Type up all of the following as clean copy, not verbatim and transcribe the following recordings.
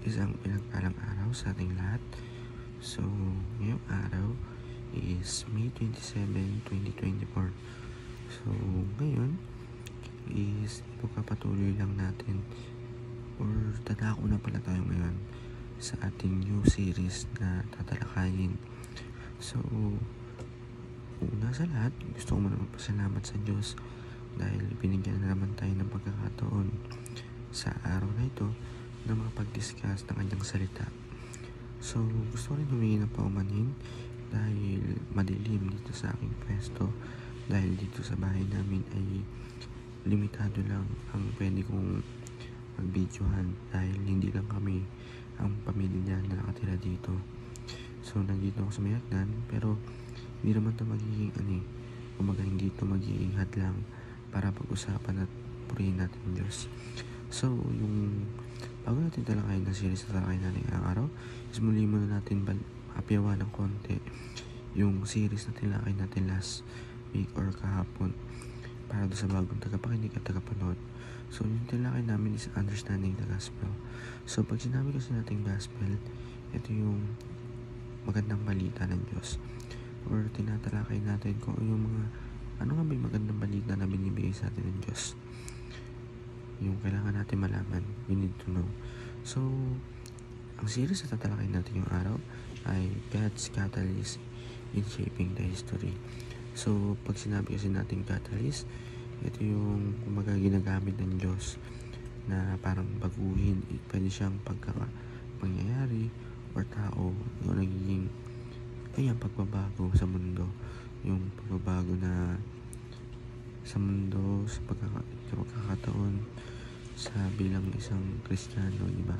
Isang pinagpalang araw sa ating lahat. So, ngayong araw is May 27, 2024. So, ngayon is pagpapatuloy lang natin or dadako na pala tayo ngayon sa ating new series na tatalakayin. So, una sa lahat, gusto ko muna magpasalamat sa Diyos dahil binigyan na naman tayo ng pagkakataon sa araw na ito na makapag-discuss ng kanyang salita. So, gusto ko rin humingi ng paumanhin dahil madilim dito sa aking pwesto, dahil dito sa bahay namin ay limitado lang ang pwede kong mag-videohan dahil hindi lang kami ang pamilya na nakatira dito. So, nandito ako sa may hagdan, pero hindi naman ito magiging kumbaga hindi ito magiging hadlang para pag-usapan at purihin natin Diyos. So, yung bago natin talakayin ng series na talakayin natin ngayong araw is muli muna natin hapyawan ng konti yung series na tinalakay natin last week or kahapon para doon sa bagong tagapakinig at tagapanood. So, yung tinalakay namin is understanding the gospel. So, pag sinabi kasi natin gospel, ito yung magandang balita ng Diyos. Or tinatalakay natin kung yung ano nga ba yung magandang balita na binibigay sa atin ng Diyos. Yung kailangan natin malaman, we need to know. So, ang series na tatalakay natin yung araw ay God's Catalyst in Shaping the History. So, pag sinabi kasi natin catalyst, ito yung kumbaga ginagamit ng Diyos na parang baguhin. Pwede siyang pangyayari or tao yung nagiging pagbabago sa mundo. Yung pagbabago na sa mundo, sa pagkakataon sa bilang isang Kristiyano, di ba?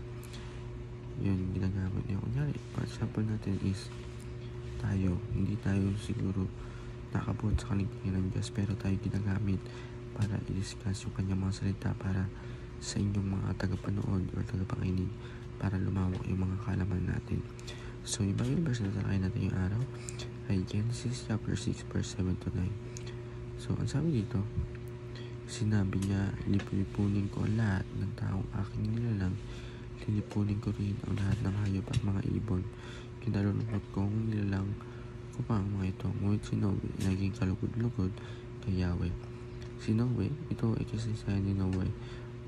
Yun, ginagamit niya. Kunyari, for example natin is hindi tayo siguro nakabuot sa kaligtayan ng Diyos, pero tayo ginagamit para i-discuss yung kanyang mga salita para sa inyong mga tagapanood or tagapakinig para lumawak yung mga kaalaman natin. So, yung Bible verse na talakayin natin yung araw ay Genesis chapter 6 verse 7 to 9. So, ang sabi dito, sinabi niya, lilipunin ko ang lahat ng taong aking nilalang, lilipunin ko rin ang lahat ng hayop at mga ibon. Kinalulungkot kong nilalang ko pa ang mga ito. Ngunit si Noe naging kalugod-lugod kay Yahweh. Si Noe, ito ay kasaysayan ni Noe.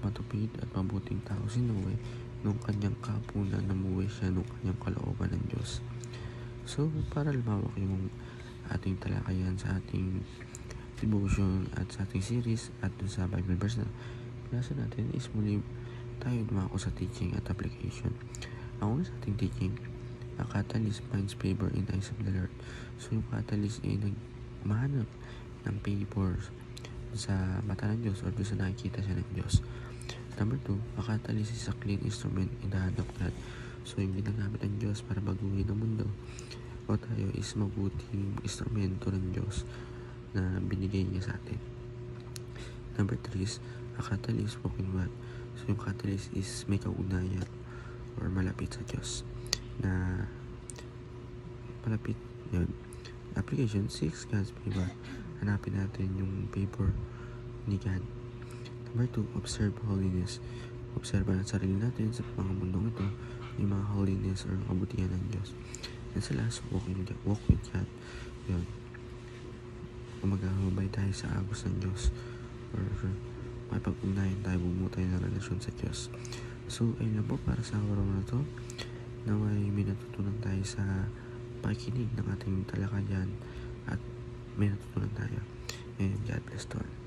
Matupid at mabuting tao si Noe nung kanyang kapunan, namuwi siya nung kanyang kalooban ng Diyos. So, para lumawak yung ating talakayan sa ating devotion at sa ating series at dun sa Bible verse na pinasa natin is muli tayo dumako sa teaching at application. Ang una sa ating teaching, a catalyst finds favor in the eyes of the Lord. So, yung catalyst ay nagmahanap ng favor sa mata ng Diyos or doon sa nakikita siya ng Diyos. Number 2, a catalyst is a clean instrument in the hand of God. So, yung ginagamit ng Diyos para baguhin ang mundo o tayo is mabuting instrumento ng Diyos na binigay niya sa atin. Number 3 is a catalyst walking God. So, yung catalyst is may kaugnayan or malapit sa Diyos na malapit yun. Application 6, God's favor. Hanapin natin yung favor ni God. Number 2, observe holiness. Observe ang sarili natin sa mga mundong ito, yung mga holiness or kabutihan ng Diyos. And sa last, walk with God. Yun. Magahubay tayo sa agos ng Diyos or may pag-ugnayan tayo, bumuo tayo ng relasyon sa Diyos. So, ayun lang po para sa araw na to na may natutunan tayo sa pakikinig ng ating talakayan at may natutunan tayo. And God bless to all.